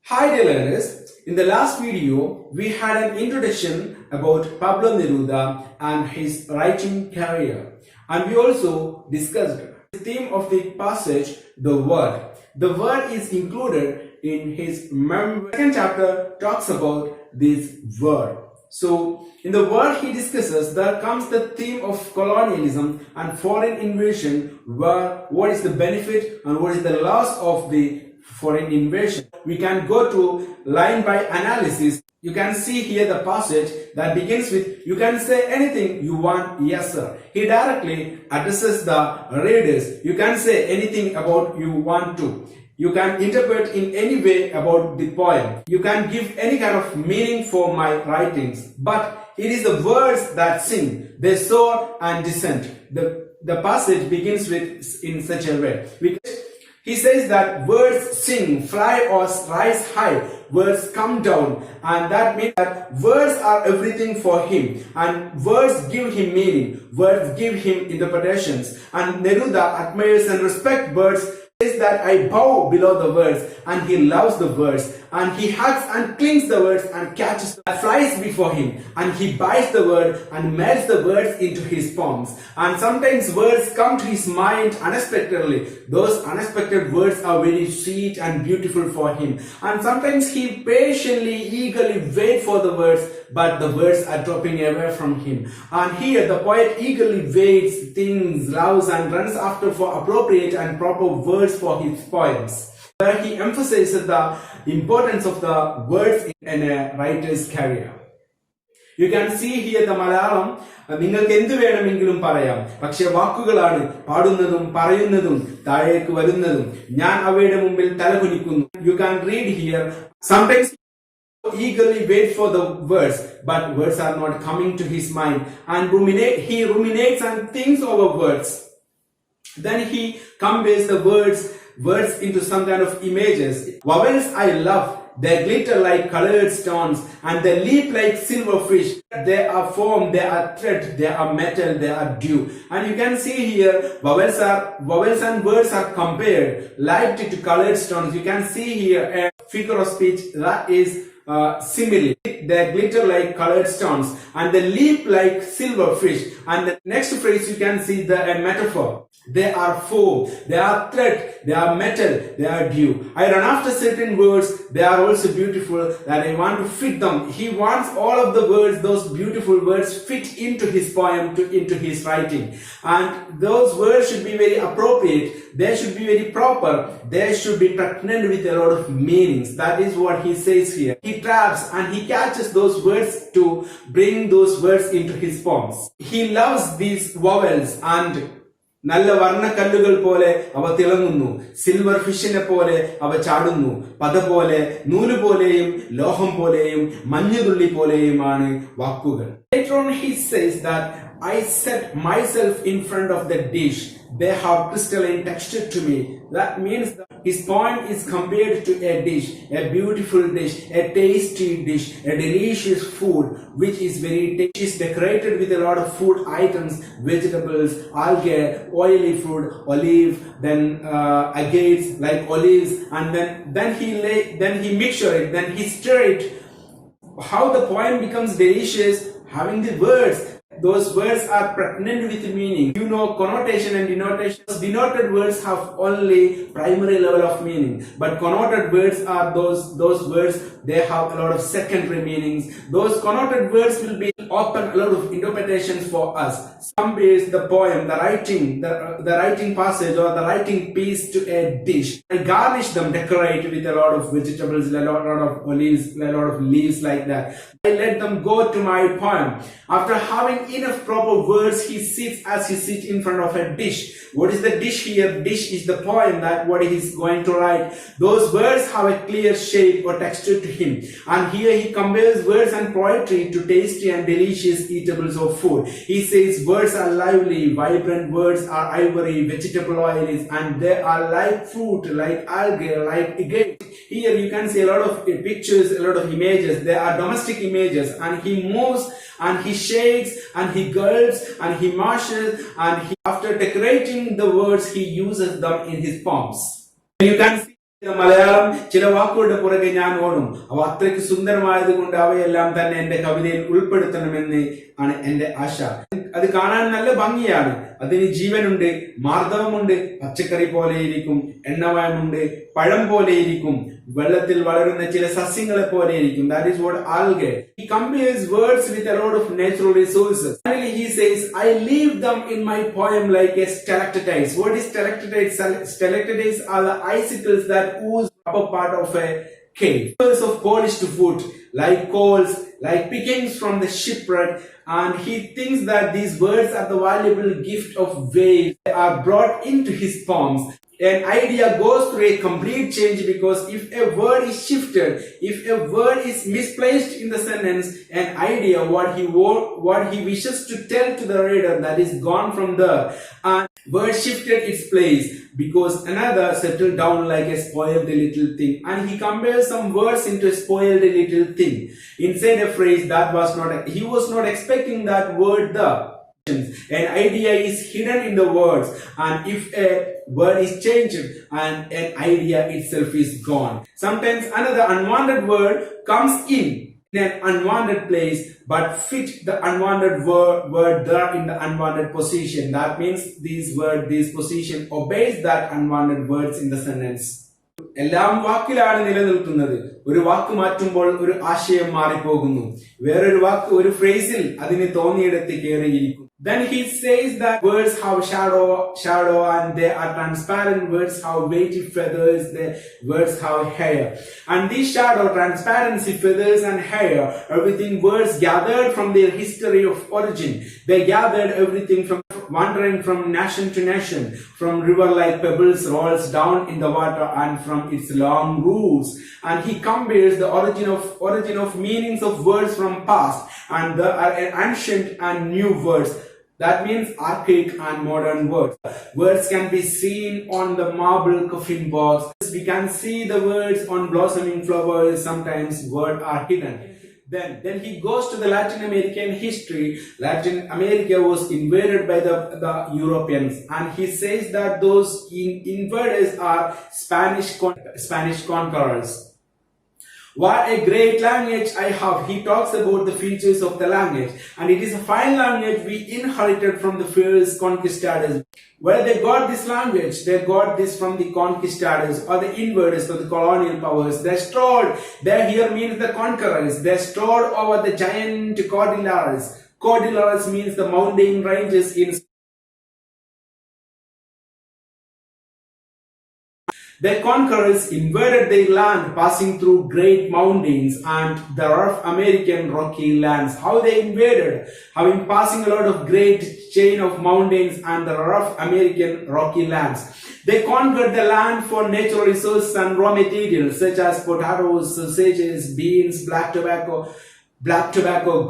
Hi dear learners, in the last video we had an introduction about Pablo Neruda and his writing career, and we also discussed the theme of the passage, the word. The word is included in his memoir. Second chapter talks about this word. So in the word he discusses, there comes the theme of colonialism and foreign invasion, where what is the benefit and what is the loss of the foreign invasion. We can go to line by analysis. You can see here the passage that begins with, you can say anything you want, yes sir. He directly addresses the readers. You can say anything about you want to. You can interpret in any way about the poem. You can give any kind of meaning for my writings. But it is the words that sing. They soar and descend. The passage begins with in such a way. He says that words sing, fly or rise high, words come down, and that means that words are everything for him, and words give him meaning, words give him interpretations, and Neruda admires and respects words. Says that I bow below the words, and he loves the words, and he hugs and clings the words and catches and flies before him, and he bites the word and melts the words into his palms. And sometimes words come to his mind unexpectedly. Those unexpected words are very sweet and beautiful for him, and sometimes he patiently, eagerly waits for the words, but the words are dropping away from him. And here the poet eagerly waits, thinks, loves, and runs after for appropriate and proper words for his poems, where he emphasizes the importance of the words in a writer's career. You can see here the Malayalam. നിങ്ങൾക്ക് എന്ത് വേണമെങ്കിലും പറയാം, പക്ഷെ വാക്കുകളാണ് പാടുന്നതും പറയുന്നതും താഴേക്ക് വരുന്നതും. ഞാൻ അവയുടെ മുമ്പിൽ തലകുനിക്കുന്നു. You can read here. Sometimes eagerly wait for the words, but words are not coming to his mind, and he ruminates and thinks over words. Then he conveys the words into some kind of images. Vowels I love, they glitter like colored stones, and they leap like silver fish. They are foam, they are thread, they are metal, they are dew. And you can see here vowels and words are compared like to colored stones. You can see here a figure of speech that is simile. They glitter like colored stones, and they leap like silver fish. And the next phrase you can see a metaphor. They are foam, they are thread, they are metal, they are dew. I run after certain words, they are also beautiful, that I want to fit them. He wants all of the words, those beautiful words, fit into his poem, into his writing. And those words should be very appropriate, they should be very proper, they should be pregnant with a lot of meanings. That is what he says here. He traps and he catches those words to bring those words into his poems. He loves these vowels, and നല്ല വർണ്ണക്കല്ലുകൾ പോലെ അവ തിളങ്ങുന്നു, silver ഫിഷിനെ പോലെ അവ ചാടുന്നു, പത പോലെ, നൂല് പോലെയും ലോഹം പോലെയും മഞ്ഞുതുള്ളി പോലെയുമാണ് വാക്കുകൾ. Later on he says that I set myself in front of the dish. They have crystalline texture to me. That means that his poem is compared to a dish, a beautiful dish, a tasty dish, a delicious food, which is very tasty. It's decorated with a lot of food items, vegetables, algae, oily food, olive, then agates like olives, and then he mixture it, then he stir it. How the poem becomes delicious, having the words. Those words are pregnant with meaning. You know connotation and denotation. Denoted words have only primary level of meaning, but connoted words are those words, they have a lot of secondary meanings. Those connoted words will be open a lot of interpretations for us. Some base the poem, the writing passage or the writing piece to a dish. I garnish them, decorate with a lot of vegetables, a lot of olives, a lot of leaves like that. I let them go to my poem. After having enough proper words, he sits in front of a dish. What is the dish here? Dish is the poem that what he is going to write. Those words have a clear shape or texture to him, and here he compares words and poetry to tasty and delicious eatables of food. He says words are lively, vibrant words are ivory, vegetable oils, and they are like fruit, like algae, like agate. Here you can see a lot of pictures, a lot of images. They are domestic images, and he moves and he shakes and he gulps and he mashes, and after decorating the words, he uses them in his poems. You can see Malayalam ചില വാക്കുകളുടെ പുറകെ ഞാൻ ഓടും. അവ അത്രയ്ക്ക് സുന്ദരമായത് കൊണ്ട് അവയെല്ലാം തന്നെ എന്റെ കവിതയിൽ ഉൾപ്പെടുത്തണമെന്ന് ആണ് എന്റെ ആശ. അത് കാണാൻ നല്ല ഭംഗിയാണ്. അതിന് ജീവനുണ്ട്, മാർദ്ദവമുണ്ട്, പച്ചക്കറി പോലെയിരിക്കും, എണ്ണമയമുണ്ട്, പഴം പോലെയിരിക്കും, വെള്ളത്തിൽ വളരുന്ന ചില സസ്യങ്ങളെ പോലെയിരിക്കും. That is what algae. He compares words with a lot of natural resources. Finally he says, I leave them in my poem like a stalactites. What is stalactites? Stalactites are the icicles that ooze upper part of a cave. Of polished wood, like coals, like pickings from the shipwreck, and he thinks that these words are the valuable gift of waves that are brought into his poems. An idea goes through a complete change because if a word is shifted, if a word is misplaced in the sentence, an idea, what he wishes to tell to the reader, that is gone from there, and word shifted its place because another settled down like a spoiled little thing, and he compares some words into a spoiled little thing inside a phrase that he was not expecting that word there. An idea is hidden in the words, and if a word is changed and an idea itself is gone. Sometimes another unwanted word comes in an unwanted place but fit the unwanted word there in the unwanted position. That means this position obeys that unwanted words in the sentence. എല്ലാം വാക്കിലാണ് നിലനിൽക്കുന്നത്. ഒരു വാക്ക് മാറ്റുമ്പോൾ ഒരു ആശയം മാറിപ്പോകുന്നു. വേറൊരു വാക്ക് ഒരു ഫ്രേസിൽ അതിന് തോന്നിയിടത്ത് കയറിയിരിക്കും. Then he says that words have shadow and they are transparent. Words have weighty feathers. The words have hair. And this shadow, transparency, feathers and hair, everything words gathered from their history of origin. They gathered everything from wandering from nation to nation, from river like pebbles rolls down in the water and from its long roots. And he compares the origin of meanings of words from past, and there are ancient and new words. That means archaic and modern words. Words can be seen on the marble coffin box. We can see the words on blossoming flowers. Sometimes words are hidden. Then he goes to the Latin American history. Latin America was invaded by the Europeans, and he says that those invaders are Spanish conquerors. What a great language I have. He talks about the features of the language, and it is a fine language we inherited from the first conquistadors. Where they got this language, they got this from the conquistadors or the invaders or the colonial powers. They strode, there here means the conquerors, they strode over the giant cordilleras. Cordilleras means the mountain ranges in The conquerors invaded their land, passing through great mountains and the rough American rocky lands. How they invaded? Having passing a lot of great chain of mountains and the rough American rocky lands. They conquered the land for natural resources and raw materials such as potatoes, sausages, beans, black tobacco,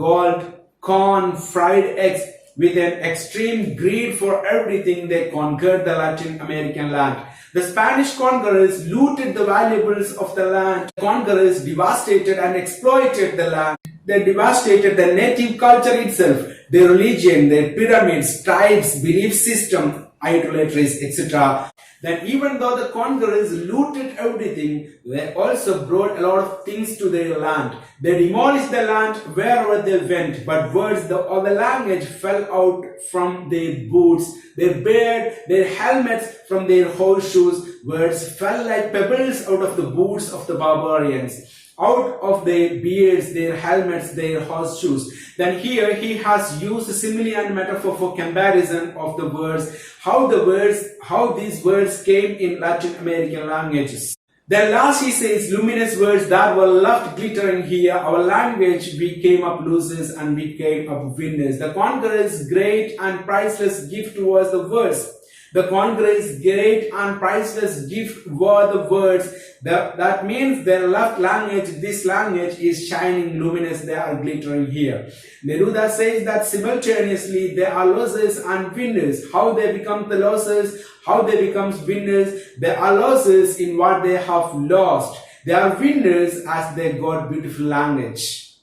gold, corn, fried eggs. With an extreme greed for everything, they conquered the Latin American land. The Spanish conquerors looted the valuables of the land. The conquerors devastated and exploited the land. They devastated the native culture itself, their religion, their pyramids, tribes, belief system, idolatries, etc. Then even though the conquerors looted everything, they also brought a lot of things to their land. They demolished the land wherever they went, but words of the language fell out from their boots. They bared their helmets from their horseshoes. Words fell like pebbles out of the boots of the barbarians, out of their beards, their helmets, their horseshoes. Then here he has used a simile and metaphor for comparison of the words, how these words came in Latin American languages. Then last he says, luminous words that were left glittering here, our language, we came up losers and we came up winners. The conqueror's great and priceless gift was the words. The conqueror's great and priceless gift were the words. That means their left language, this language is shining luminous, they are glittering here. Neruda says that simultaneously they are losers and winners. How they become the losers, how they become winners? They are losers in what they have lost. They are winners as they got beautiful language.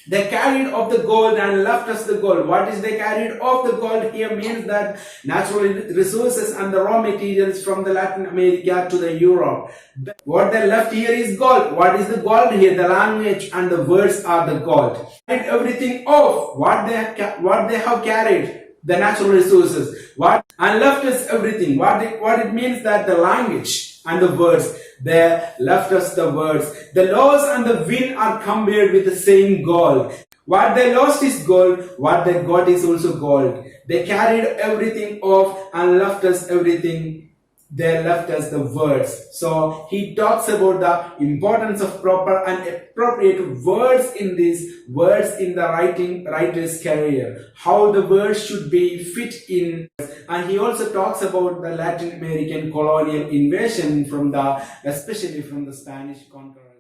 They carried off the gold and left us the gold. What is they carried off the gold here means that natural resources and the raw materials from the Latin America to the Europe. What they left here is gold. What is the gold here? The language and the words are the gold. Carried everything off. What they have carried. The natural resources. What and left us everything. What it means that the language and the words. They left us the words. The laws and the wind are compared with the same gold. What they lost is gold. What they got is also gold. They carried everything off and left us everything. They left us the words. So he talks about the importance of proper and appropriate words in these words in the writer's career. How the words should be fit in. And he also talks about the Latin American colonial invasion especially from the Spanish conquerors.